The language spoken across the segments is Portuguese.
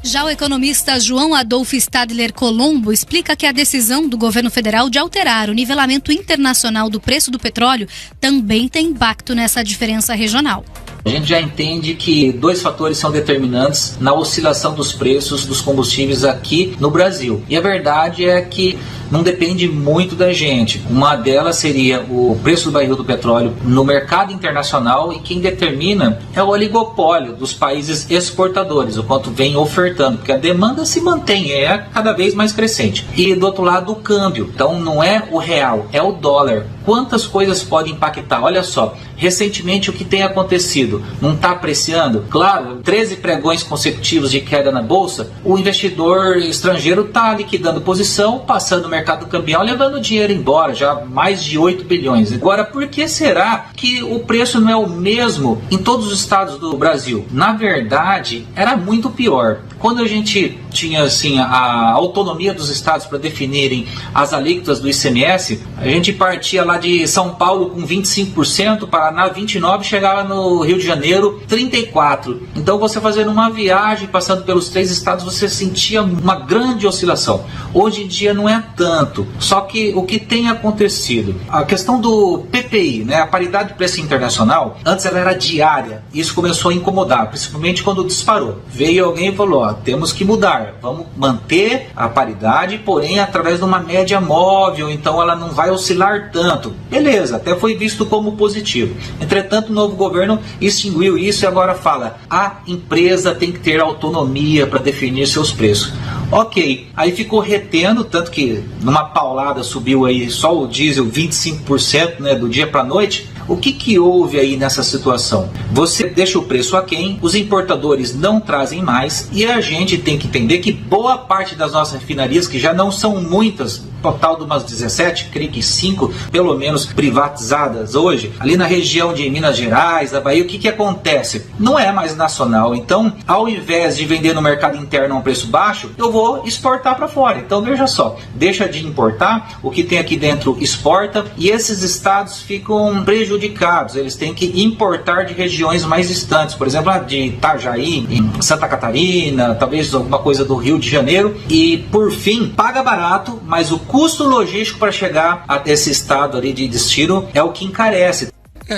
Já o economista João Adolfo Stadler Colombo explica que a decisão do governo federal de alterar o nivelamento internacional do preço do petróleo também tem impacto nessa diferença regional. A gente já entende que dois fatores são determinantes na oscilação dos preços dos combustíveis aqui no Brasil. E a verdade é que não depende muito da gente. Uma delas seria o preço do barril do petróleo no mercado internacional, e quem determina é o oligopólio dos países exportadores, o quanto vem ofertando, porque a demanda se mantém, é cada vez mais crescente. E do outro lado o câmbio. Então não é o real, é o dólar. Quantas coisas podem impactar? Olha só, recentemente o que tem acontecido? Não está apreciando? Claro, 13 pregões consecutivos de queda na Bolsa, o investidor estrangeiro está liquidando posição, passando o mercado cambial, levando dinheiro embora, já mais de 8 bilhões. Agora, por que será que o preço não é o mesmo em todos os estados do Brasil? Na verdade, era muito pior. Quando a gente tinha assim, a autonomia dos estados para definirem as alíquotas do ICMS, a gente partia lá de São Paulo com 25%, Paraná 29%, chegava no Rio de Janeiro 34%. Então você fazendo uma viagem, passando pelos 3 estados, você sentia uma grande oscilação. Hoje em dia não é tanto, só que o que tem acontecido? A questão do PPI, né, a paridade de preço internacional, antes ela era diária, e isso começou a incomodar, principalmente quando disparou. Veio alguém e falou, temos que mudar, vamos manter a paridade, porém através de uma média móvel, então ela não vai oscilar tanto. Beleza, até foi visto como positivo. Entretanto, o novo governo extinguiu isso e agora fala, a empresa tem que ter autonomia para definir seus preços. Ok, aí ficou retendo, tanto que numa paulada subiu aí só o diesel 25%, né, do dia para a noite. O que houve aí nessa situação? Você deixa o preço aquém, os importadores não trazem mais, e a gente tem que entender que boa parte das nossas refinarias, que já não são muitas, total de umas 17, creio que 5, pelo menos privatizadas hoje, ali na região de Minas Gerais, da Bahia, o que acontece? Não é mais nacional, então ao invés de vender no mercado interno a um preço baixo, eu vou exportar para fora. Então veja só, deixa de importar, o que tem aqui dentro exporta, e esses estados ficam prejudicados, eles têm que importar de regiões mais distantes, por exemplo, de Itajaí, em Santa Catarina, talvez alguma coisa do Rio de Janeiro, e por fim, paga barato, mas o custo logístico para chegar a esse estado ali de destino é o que encarece.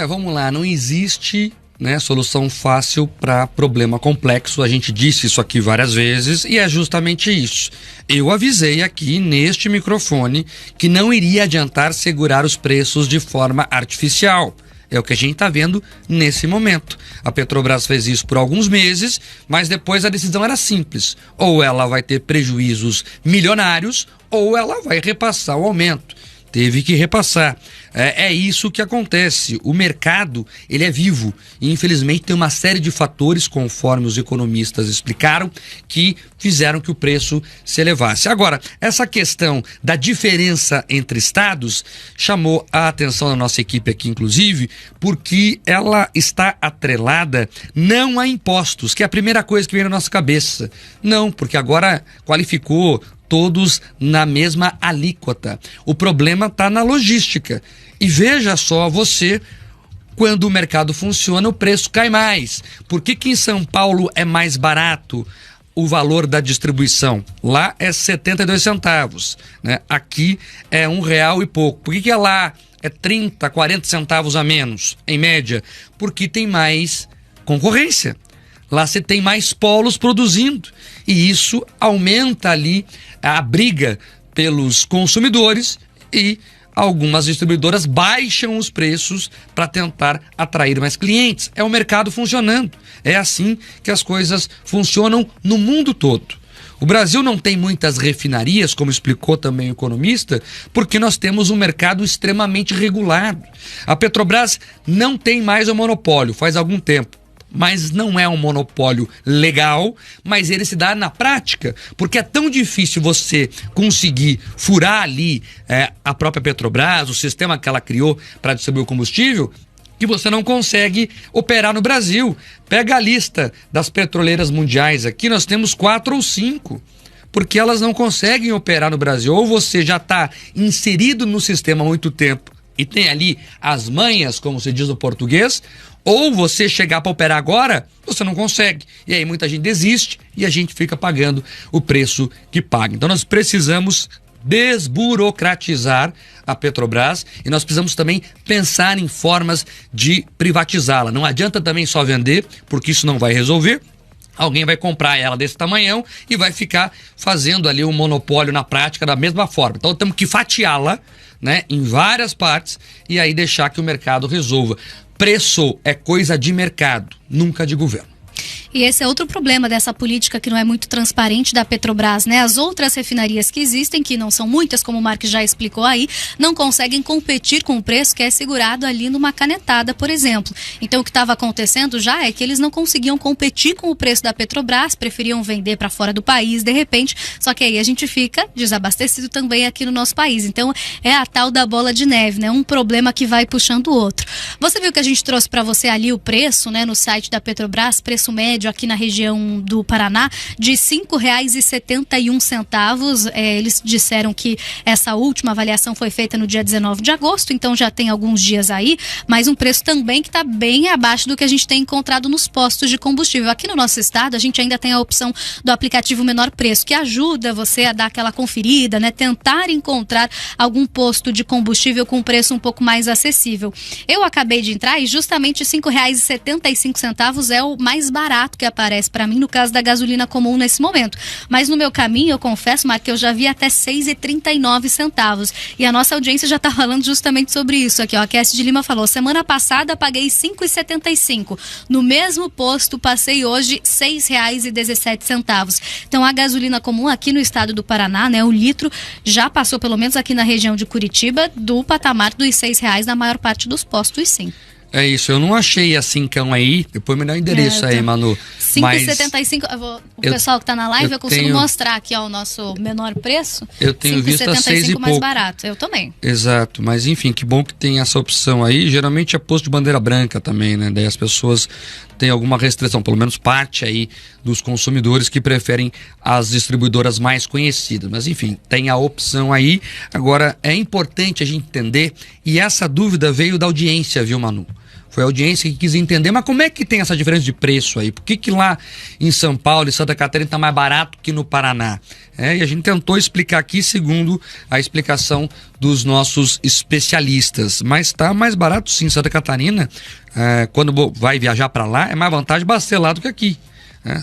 Vamos lá, não existe, né, solução fácil para problema complexo. A gente disse isso aqui várias vezes e é justamente isso. Eu avisei aqui neste microfone que não iria adiantar segurar os preços de forma artificial. É o que a gente está vendo nesse momento. A Petrobras fez isso por alguns meses, mas depois a decisão era simples. Ou ela vai ter prejuízos milionários, ou ela vai repassar o aumento. Teve que repassar. É isso que acontece. O mercado, ele é vivo e infelizmente tem uma série de fatores, conforme os economistas explicaram, que fizeram que o preço se elevasse. Agora, essa questão da diferença entre estados chamou a atenção da nossa equipe aqui, inclusive, porque ela está atrelada não a impostos, que é a primeira coisa que vem na nossa cabeça. Não, porque agora qualificou todos na mesma alíquota. O problema está na logística. E veja só você, quando o mercado funciona, o preço cai mais. Por que em São Paulo é mais barato o valor da distribuição? Lá é 72 centavos, né? Aqui é R$1 e pouco. Por que lá é 30, 40 centavos a menos, em média? Porque tem mais concorrência. Lá você tem mais polos produzindo e isso aumenta ali a briga pelos consumidores e algumas distribuidoras baixam os preços para tentar atrair mais clientes. É o mercado funcionando. É assim que as coisas funcionam no mundo todo. O Brasil não tem muitas refinarias, como explicou também o economista, porque nós temos um mercado extremamente regulado. A Petrobras não tem mais o monopólio faz algum tempo. Mas não é um monopólio legal, mas ele se dá na prática, porque é tão difícil você conseguir furar ali a própria Petrobras, o sistema que ela criou para distribuir o combustível, que você não consegue operar no Brasil. Pega a lista das petroleiras mundiais aqui, nós temos 4 ou 5, porque elas não conseguem operar no Brasil. Ou você já está inserido no sistema há muito tempo e tem ali as manhas, como se diz no português, Ou você chegar para operar agora, você não consegue. E aí muita gente desiste e a gente fica pagando o preço que paga. Então nós precisamos desburocratizar a Petrobras e nós precisamos também pensar em formas de privatizá-la. Não adianta também só vender, porque isso não vai resolver. Alguém vai comprar ela desse tamanhão e vai ficar fazendo ali um monopólio na prática da mesma forma. Então temos que fatiá-la, né, em várias partes e aí deixar que o mercado resolva. Preço é coisa de mercado, nunca de governo. E esse é outro problema dessa política que não é muito transparente da Petrobras, né? As outras refinarias que existem, que não são muitas, como o Mark já explicou aí, não conseguem competir com o preço que é segurado ali numa canetada, por exemplo. Então o que estava acontecendo já é que eles não conseguiam competir com o preço da Petrobras, preferiam vender para fora do país, de repente, só que aí a gente fica desabastecido também aqui no nosso país. Então é a tal da bola de neve, né? Um problema que vai puxando o outro. Você viu que a gente trouxe para você ali o preço, né? No site da Petrobras, preço médio aqui na região do Paraná, de R$ 5,71. Eles disseram que essa última avaliação foi feita no dia 19 de agosto, então já tem alguns dias aí, mas um preço também que está bem abaixo do que a gente tem encontrado nos postos de combustível. Aqui no nosso estado, a gente ainda tem a opção do aplicativo Menor Preço, que ajuda você a dar aquela conferida, né? Tentar encontrar algum posto de combustível com preço um pouco mais acessível. Eu acabei de entrar e justamente R$ 5,75 é o mais barato que aparece para mim no caso da gasolina comum nesse momento. Mas no meu caminho, eu confesso, Mark, que eu já vi até R$ 6,39. E a nossa audiência já está falando justamente sobre isso aqui, ó. A Cassie de Lima falou: semana passada paguei R$ 5,75. No mesmo posto, passei hoje R$ 6,17. Então a gasolina comum aqui no estado do Paraná, né, o litro já passou, pelo menos aqui na região de Curitiba, do patamar dos R$ 6 na maior parte dos postos, sim. É isso, eu não achei a cincão aí, depois me dá o endereço aí, Manu. 5,75, o pessoal que tá na live, eu consigo mostrar aqui, ó, o nosso menor preço. Eu tenho visto a 6 e pouco. Mais barato, eu também. Exato, mas enfim, que bom que tem essa opção aí, geralmente é posto de bandeira branca também, né, daí as pessoas têm alguma restrição, pelo menos parte aí dos consumidores que preferem as distribuidoras mais conhecidas, mas enfim, tem a opção aí. Agora, é importante a gente entender, e essa dúvida veio da audiência, viu, Manu? Foi a audiência que quis entender, mas como é que tem essa diferença de preço aí? Por que lá em São Paulo e Santa Catarina está mais barato que no Paraná? E a gente tentou explicar aqui segundo a explicação dos nossos especialistas. Mas está mais barato sim, Santa Catarina, quando vai viajar para lá, é mais vantagem abastecer lá do que aqui.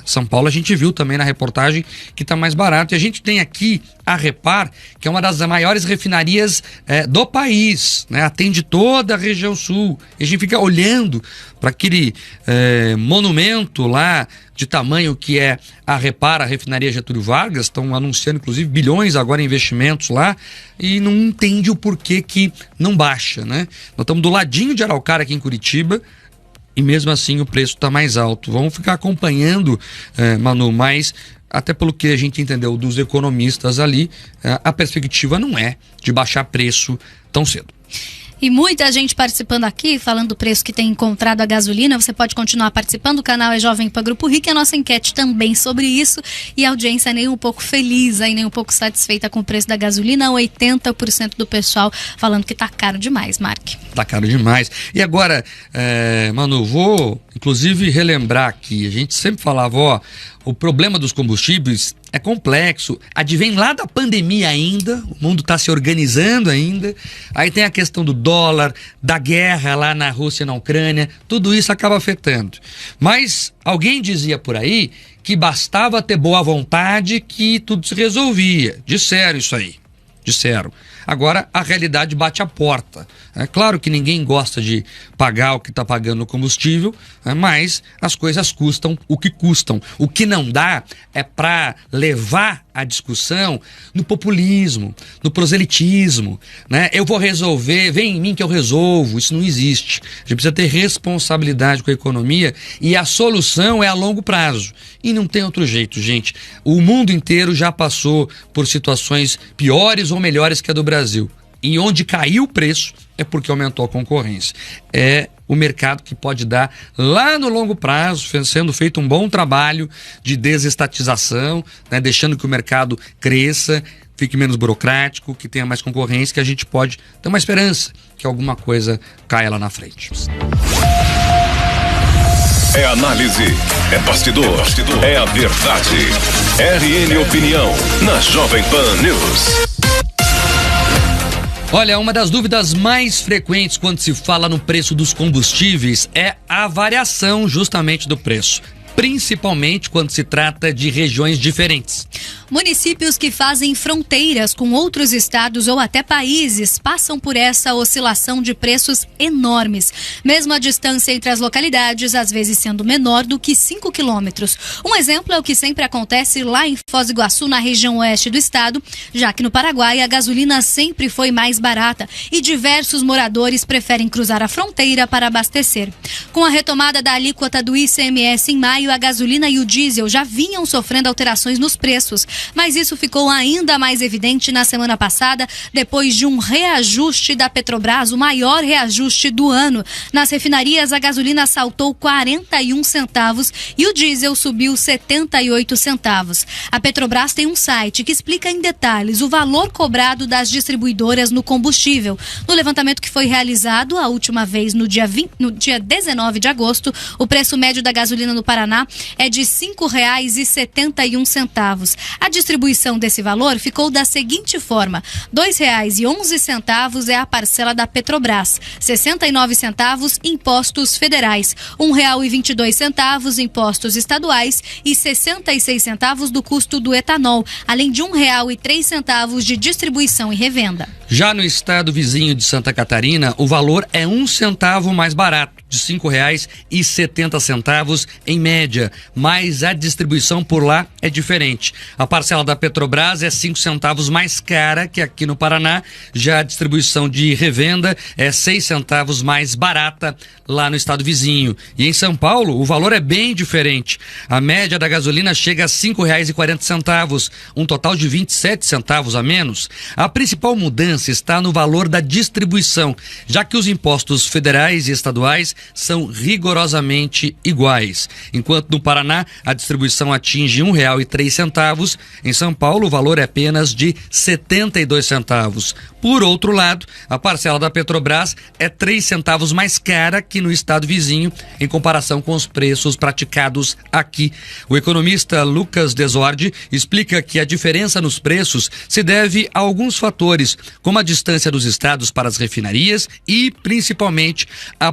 São Paulo a gente viu também na reportagem que está mais barato. E a gente tem aqui a Repar, que é uma das maiores refinarias do país, né? Atende toda a região sul. E a gente fica olhando para aquele monumento lá de tamanho que é a Repar, a refinaria Getúlio Vargas. Estão anunciando inclusive bilhões agora em investimentos lá e não entende o porquê que não baixa, né? Nós estamos do ladinho de Araucária aqui em Curitiba, e mesmo assim o preço está mais alto. Vamos ficar acompanhando, Manu, mas até pelo que a gente entendeu dos economistas ali, a perspectiva não é de baixar preço tão cedo. E muita gente participando aqui, falando do preço que tem encontrado a gasolina. Você pode continuar participando, o canal é Jovem Pan Grupo RIC, a nossa enquete também sobre isso. E a audiência nem um pouco feliz, aí, nem um pouco satisfeita com o preço da gasolina. 80% do pessoal falando que tá caro demais, Mark. Tá caro demais. E agora, Manu, vou inclusive relembrar aqui, a gente sempre falava, ó, o problema dos combustíveis é complexo, advém lá da pandemia ainda, o mundo está se organizando ainda, aí tem a questão do dólar, da guerra lá na Rússia e na Ucrânia, tudo isso acaba afetando. Mas alguém dizia por aí que bastava ter boa vontade que tudo se resolvia. Disseram isso aí, disseram. Agora a realidade bate a porta. É claro que ninguém gosta de pagar o que está pagando no combustível, mas as coisas custam o que custam. O que não dá é para levar a discussão no populismo, no proselitismo, né? Eu vou resolver, vem em mim que eu resolvo. Isso não existe. A gente precisa ter responsabilidade com a economia e a solução é a longo prazo. E não tem outro jeito, gente. O mundo inteiro já passou por situações piores ou melhores que a do Brasil. E onde caiu o preço é porque aumentou a concorrência. É o mercado que pode dar lá no longo prazo, sendo feito um bom trabalho de desestatização, né, deixando que o mercado cresça, fique menos burocrático, que tenha mais concorrência, que a gente pode ter uma esperança que alguma coisa caia lá na frente. É análise, é bastidor, é a verdade. RN Opinião, na Jovem Pan News. Olha, uma das dúvidas mais frequentes quando se fala no preço dos combustíveis é a variação justamente do preço, principalmente quando se trata de regiões diferentes. Municípios que fazem fronteiras com outros estados ou até países passam por essa oscilação de preços enormes, mesmo a distância entre as localidades às vezes sendo menor do que 5 quilômetros. Um exemplo é o que sempre acontece lá em Foz do Iguaçu, na região oeste do estado, já que no Paraguai a gasolina sempre foi mais barata e diversos moradores preferem cruzar a fronteira para abastecer. Com a retomada da alíquota do ICMS em maio, a gasolina e o diesel já vinham sofrendo alterações nos preços, mas isso ficou ainda mais evidente na semana passada, depois de um reajuste da Petrobras, o maior reajuste do ano. Nas refinarias, a gasolina saltou 41 centavos e o diesel subiu 78 centavos. A Petrobras tem um site que explica em detalhes o valor cobrado das distribuidoras no combustível. No levantamento que foi realizado a última vez no dia 19 de agosto, o preço médio da gasolina no Paraná é de R$ 5,71. A distribuição desse valor ficou da seguinte forma: R$ 2,11 é a parcela da Petrobras, 69 centavos impostos federais, R$ 1,22 impostos estaduais e 66 centavos do custo do etanol, além de R$ 1,03 de distribuição e revenda. Já no estado vizinho de Santa Catarina, o valor é 1 centavo mais barato, de R$ 5,70 em média, mas a distribuição por lá é diferente. A parcela da Petrobras é 5 centavos mais cara que aqui no Paraná, já a distribuição de revenda é 6 centavos mais barata lá no estado vizinho. E em São Paulo, o valor é bem diferente. A média da gasolina chega a R$ 5,40, um total de 27 centavos a menos. A principal mudança está no valor da distribuição, já que os impostos federais e estaduais são rigorosamente iguais. Enquanto no Paraná a distribuição atinge R$ 1,03, em São Paulo o valor é apenas de 72 centavos. Por outro lado, a parcela da Petrobras é 3 centavos mais cara que no estado vizinho, em comparação com os preços praticados aqui. O economista Lucas Desordi explica que a diferença nos preços se deve a alguns fatores, como a distância dos estados para as refinarias e, principalmente, a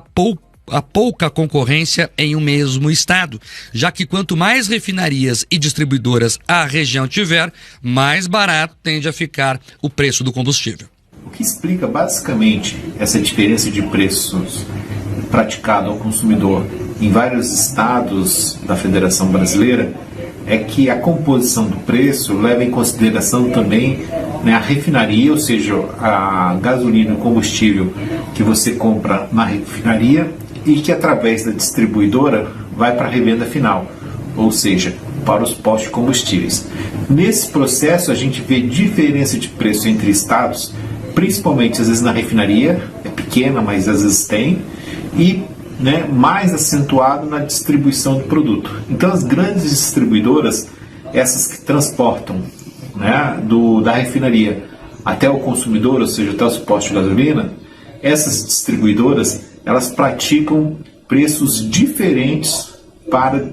pouca concorrência em um mesmo estado, já que quanto mais refinarias e distribuidoras a região tiver, mais barato tende a ficar o preço do combustível. O que explica basicamente essa diferença de preços praticado ao consumidor em vários estados da Federação Brasileira é que a composição do preço leva em consideração também, né, a refinaria, ou seja, a gasolina e o combustível que você compra na refinaria e que através da distribuidora vai para a revenda final, ou seja, para os postos de combustíveis. Nesse processo a gente vê diferença de preço entre estados, principalmente às vezes na refinaria, é pequena, mas às vezes tem, e mais acentuado na distribuição do produto. Então as grandes distribuidoras, essas que transportam da refinaria até o consumidor, ou seja, até os postos de gasolina, essas distribuidoras elas praticam preços diferentes para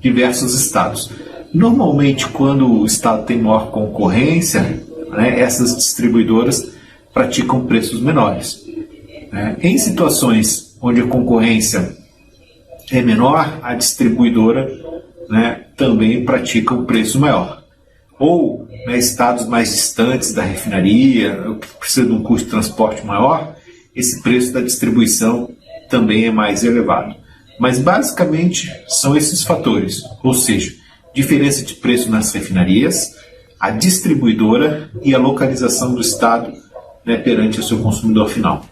diversos estados. Normalmente, quando o estado tem maior concorrência, essas distribuidoras praticam preços menores. Em situações onde a concorrência é menor, a distribuidora também pratica um preço maior. Ou estados mais distantes da refinaria, que precisa de um custo de transporte maior, esse preço da distribuição também é mais elevado. Mas basicamente são esses fatores, ou seja, diferença de preço nas refinarias, a distribuidora e a localização do estado perante o seu consumidor final.